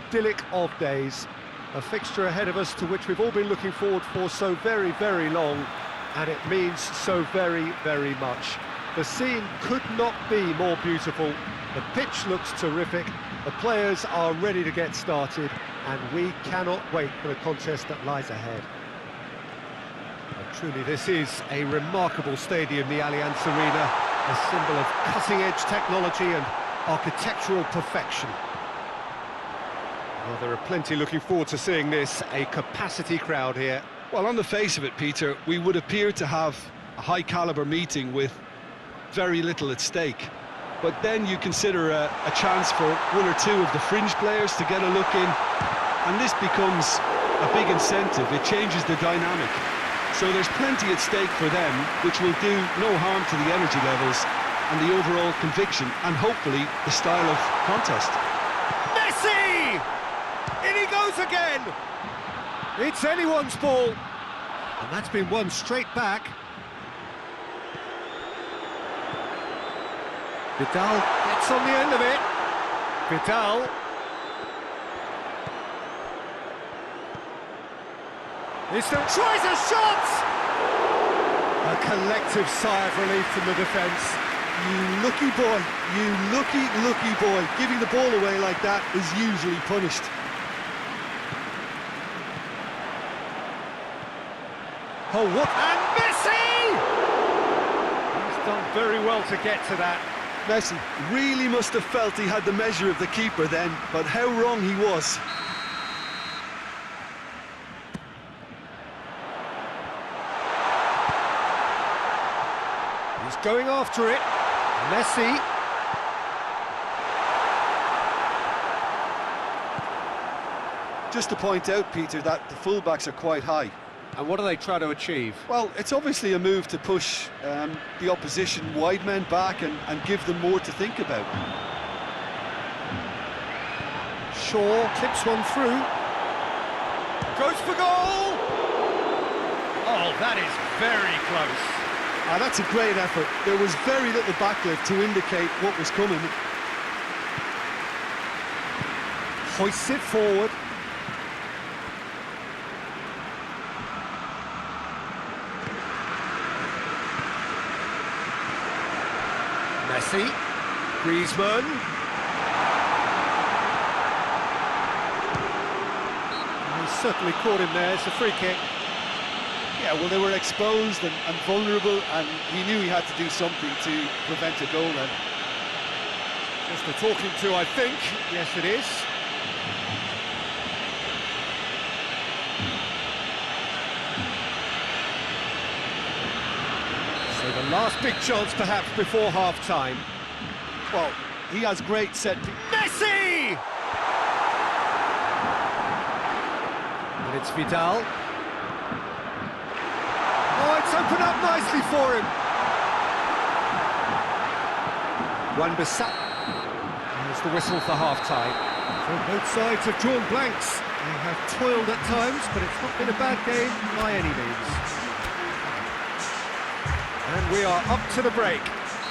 idyllic of days. A fixture ahead of us to which we've all been looking forward for so very, very long, and it means so very, very much. The scene could not be more beautiful. The pitch looks terrific, the players are ready to get started, and we cannot wait for the contest that lies ahead. And truly, this is a remarkable stadium, the Allianz Arena, a symbol of cutting-edge technology and architectural perfection. Well, there are plenty looking forward to seeing this, a capacity crowd here. Well, on the face of it, Peter, we would appear to have a high-caliber meeting with very little at stake. But then you consider a chance for one or two of the fringe players to get a look in, and this becomes a big incentive. It changes the dynamic. So there's plenty at stake for them, which will do no harm to the energy levels and the overall conviction, and hopefully the style of contest. Messi! In he goes again! It's anyone's ball. And that's been won straight back. Vidal gets on the end of it. Vidal. Tries a shot! A collective sigh of relief from the defence. You lucky boy, you lucky boy. Giving the ball away like that is usually punished. Oh, what? And Messi! He's done very well to get to that. Messi really must have felt he had the measure of the keeper then, but how wrong he was. He's going after it. Messi. Just to point out, Peter, that the fullbacks are quite high. And what do they try to achieve? Well, it's obviously a move to push the opposition wide men back and give them more to think about. Shaw clips one through. Goes for goal! Oh, that is very close. Ah, that's a great effort. There was very little backlift to indicate what was coming. Hoists it forward. Messi, Griezmann. He's certainly caught him there, it's a free kick. Yeah, well, they were exposed and vulnerable, and he knew he had to do something to prevent a goal then. Just a talking to, I think. Yes, it is. So the last big chance, perhaps, before half-time. Well, he has great set... Messi! And it's Vidal. Oh, it's opened up nicely for him. Wan-Bissaka. There's the whistle for half-time. So both sides have drawn blanks. They have toiled at times, but it's not been a bad game by any means. And we are up to the break.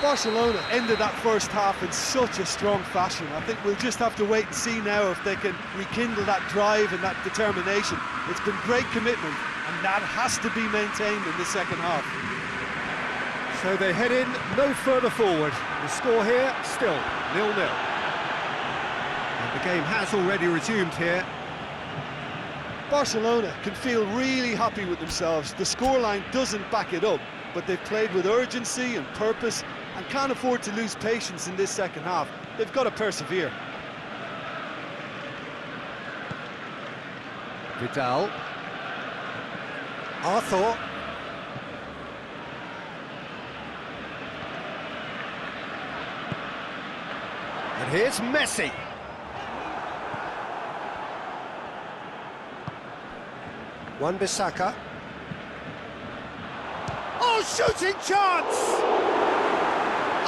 Barcelona ended that first half in such a strong fashion. I think we'll just have to wait and see now if they can rekindle that drive and that determination. It's been great commitment, and that has to be maintained in the second half. So they head in no further forward. The score here, still 0-0. And the game has already resumed here. Barcelona can feel really happy with themselves. The scoreline doesn't back it up, but they've played with urgency and purpose and can't afford to lose patience in this second half. They've got to persevere. Vidal. Arthur. And here's Messi. Wan-Bissaka. Oh, shooting chance!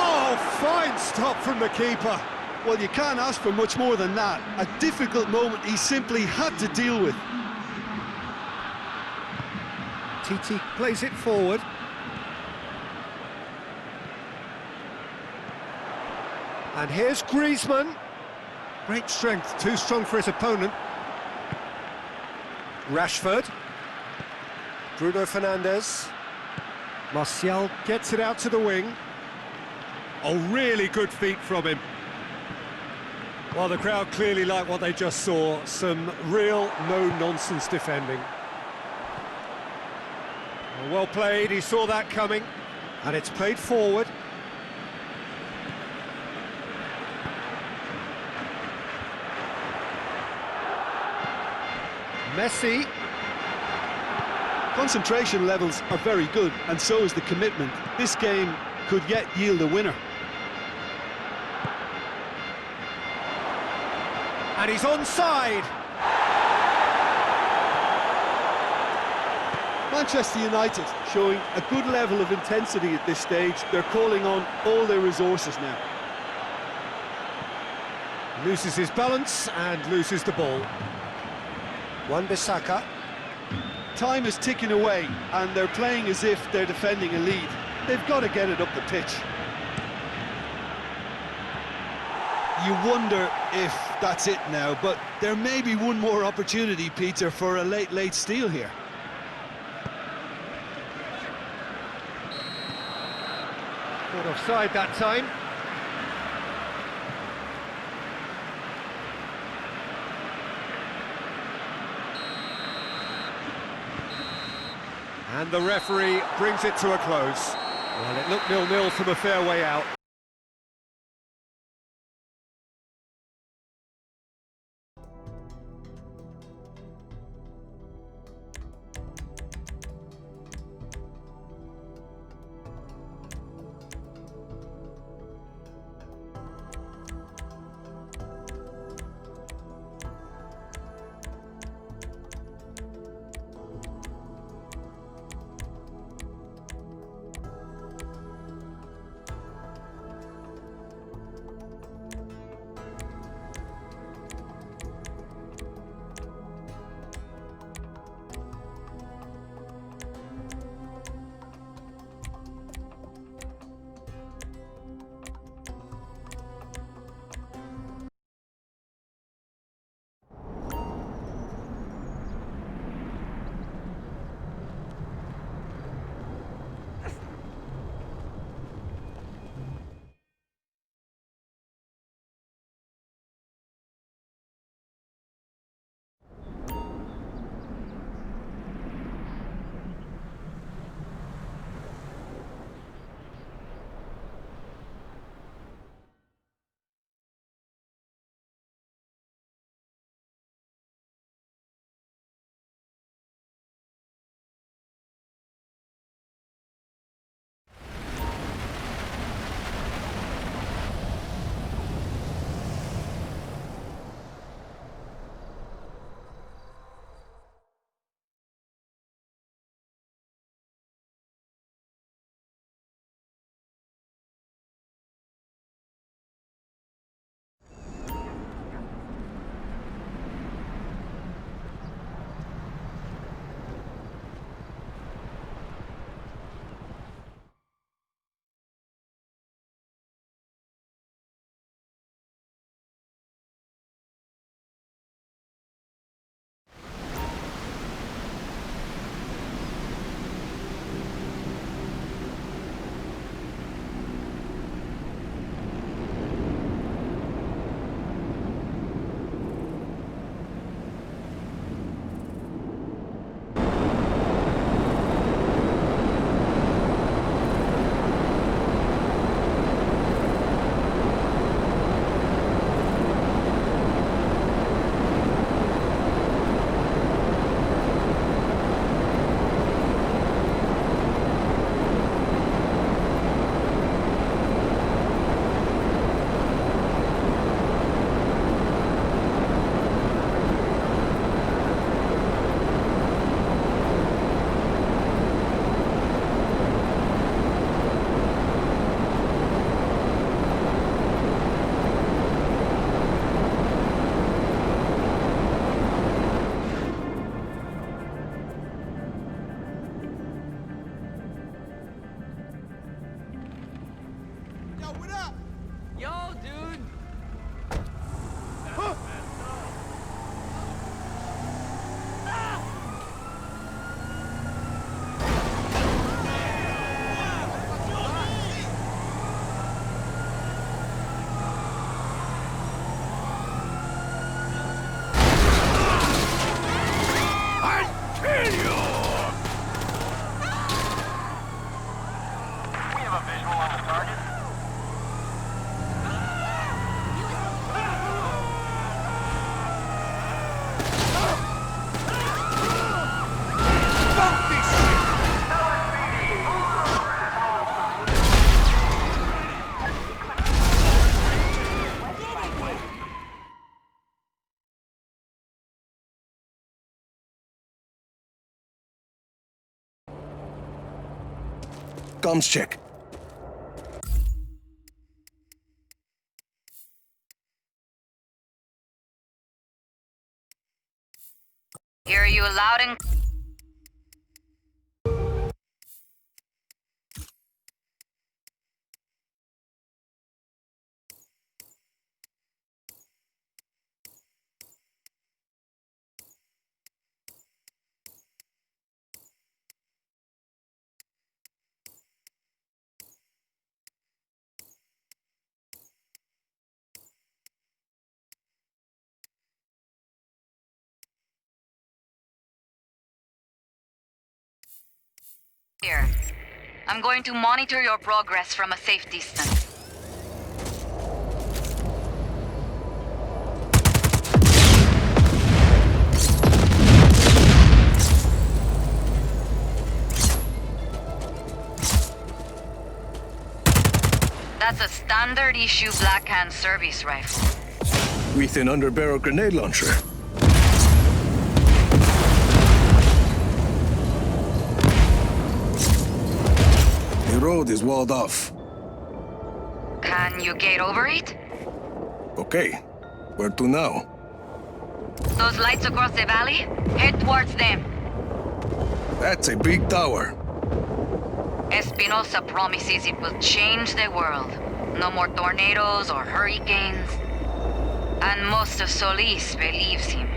Oh, fine stop from the keeper. Well, you can't ask for much more than that. A difficult moment he simply had to deal with. Titi plays it forward. And here's Griezmann. Great strength, too strong for his opponent. Rashford. Bruno Fernandes. Martial gets it out to the wing. Oh, really good feet from him. Well, the crowd clearly like what they just saw. Some real no-nonsense defending. Well played, he saw that coming. And it's played forward. Messi. Concentration levels are very good, and so is the commitment. This game could yet yield a winner. And he's onside. Manchester United showing a good level of intensity at this stage. They're calling on all their resources now. Loses his balance and loses the ball. Wan-Bissaka. Time is ticking away, and they're playing as if they're defending a lead. They've got to get it up the pitch. You wonder if that's it now, but there may be one more opportunity, Peter, for a late steal here. Caught offside that time. And the referee brings it to a close. Well, it looked 0-0 from a fair way out. Comms check. Hear you loud and... Here. I'm going to monitor your progress from a safe distance. That's a standard issue Blackhand service rifle. With an underbarrel grenade launcher. The road is walled off. Can you get over it? Okay. Where to now? Those lights across the valley? Head towards them. That's a big tower. Espinosa promises it will change the world. No more tornadoes or hurricanes. And most of Solis believes him.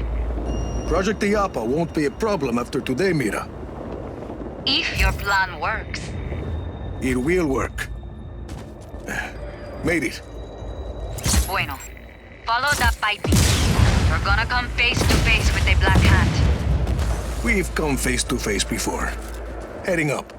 Project Iapa won't be a problem after today, Mira. If your plan works. It will work. Made it. Bueno. Follow that piping. We're gonna come face to face with the Black Hand. We've come face to face before. Heading up.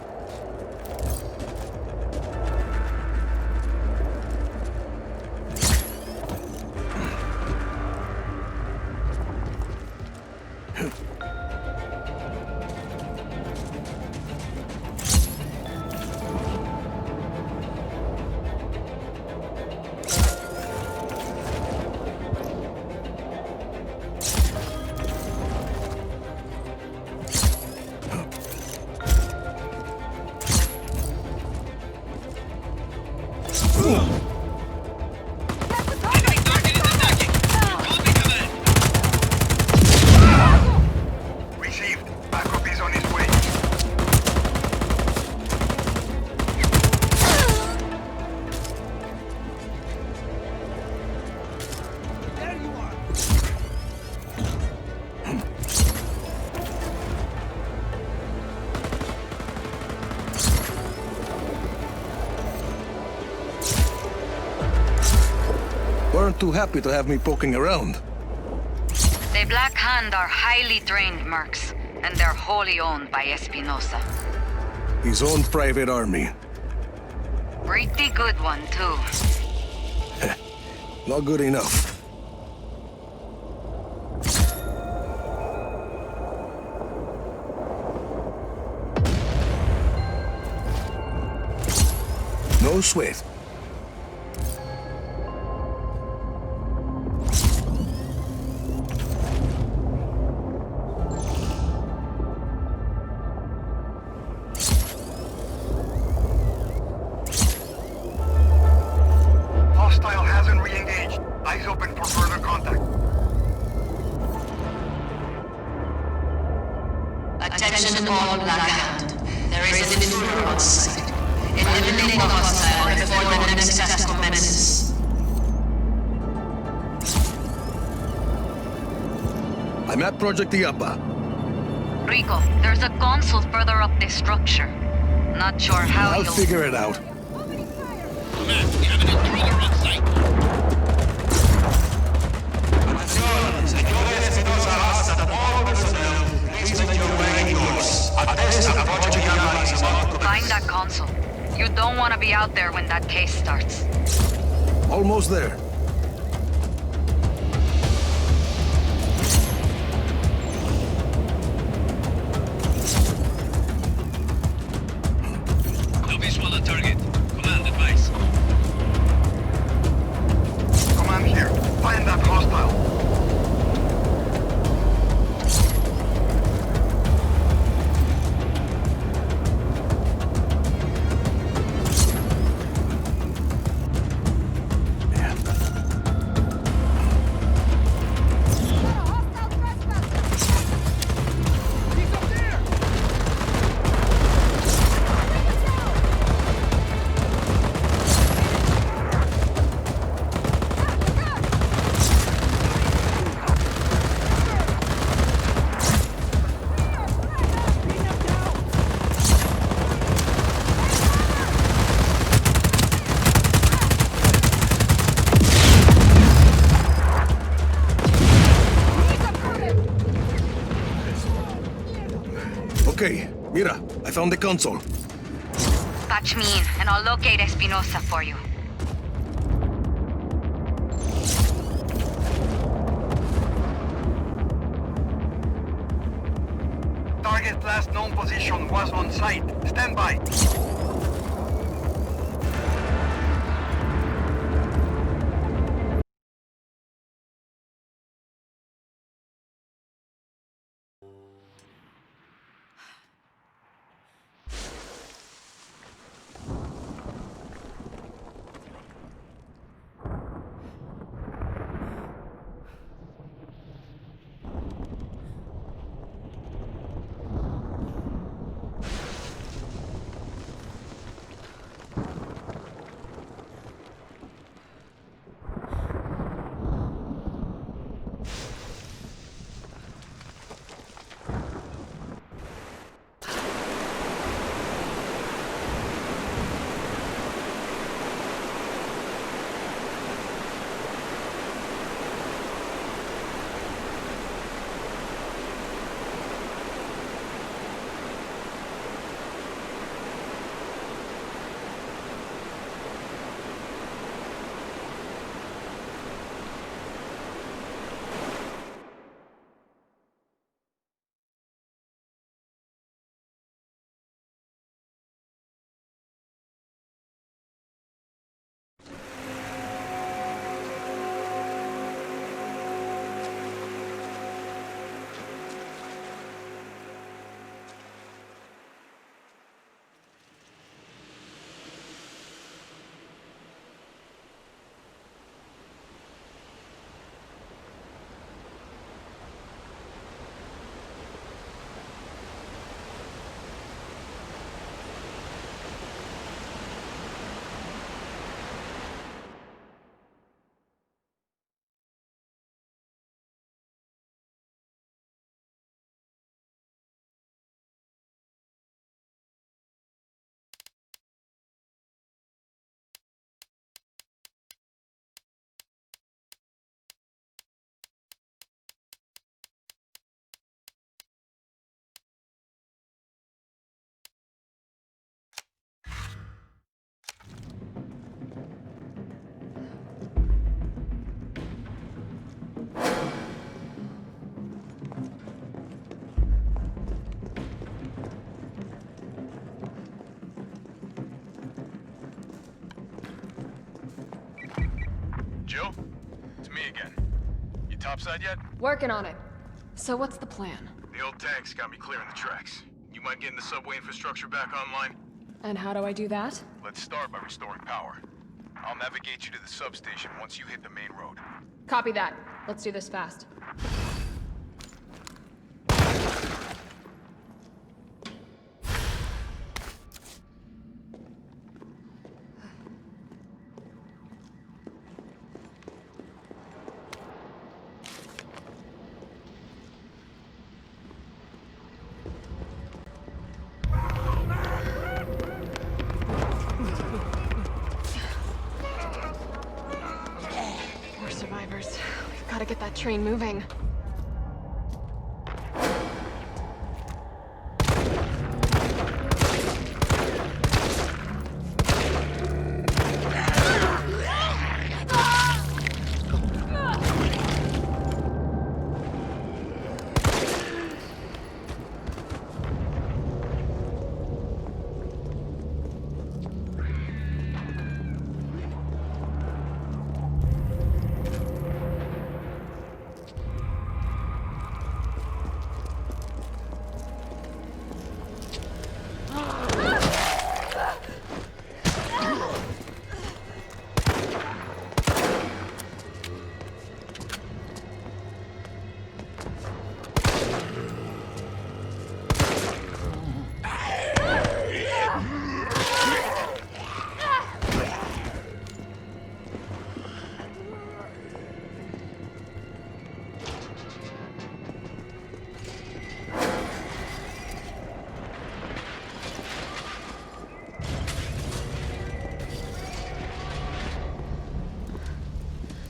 Weren't too happy to have me poking around. The Black Hand are highly trained mercs, and they're wholly owned by Espinosa. His own private army. Pretty good one, too. Not good enough. No sweat. Hostile hasn't re-engaged. Eyes open for further contact. Attention all Blackhand. There is an intruder on site. Eliminate the hostile before the next test commences. I'm at Project Iapa. Rico, there's a console further up this structure. Not sure how I'll you'll... figure it out. Command, we have an intruder on site. Attenzione, señores Espinosa hasta all personnel, please make your way indoors. Attest a Project Iapa is about to Find that console. You don't want to be out there when that case starts. Almost there. No visual on target. Command, advice. Command here. Find that hostile. Okay, Mira, I found the console. Patch me in, and I'll locate Espinosa for you. Target's last known position was on site. Stand by. Jill? It's me again. You topside yet? Working on it. So what's the plan? The old tanks got me clearing the tracks. You mind getting the subway infrastructure back online? And how do I do that? Let's start by restoring power. I'll navigate you to the substation once you hit the main road. Copy that. Let's do this fast. More survivors. We've got to get that train moving.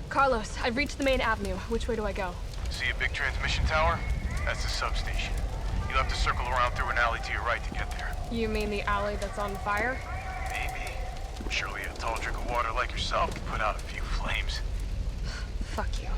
Carlos, I've reached the main avenue. Which way do I go? See a big transmission tower? That's the substation. You'll have to circle around through an alley to your right to get there. You mean the alley that's on fire? Maybe. Surely a tall drink of water like yourself can put out a few flames. Fuck you.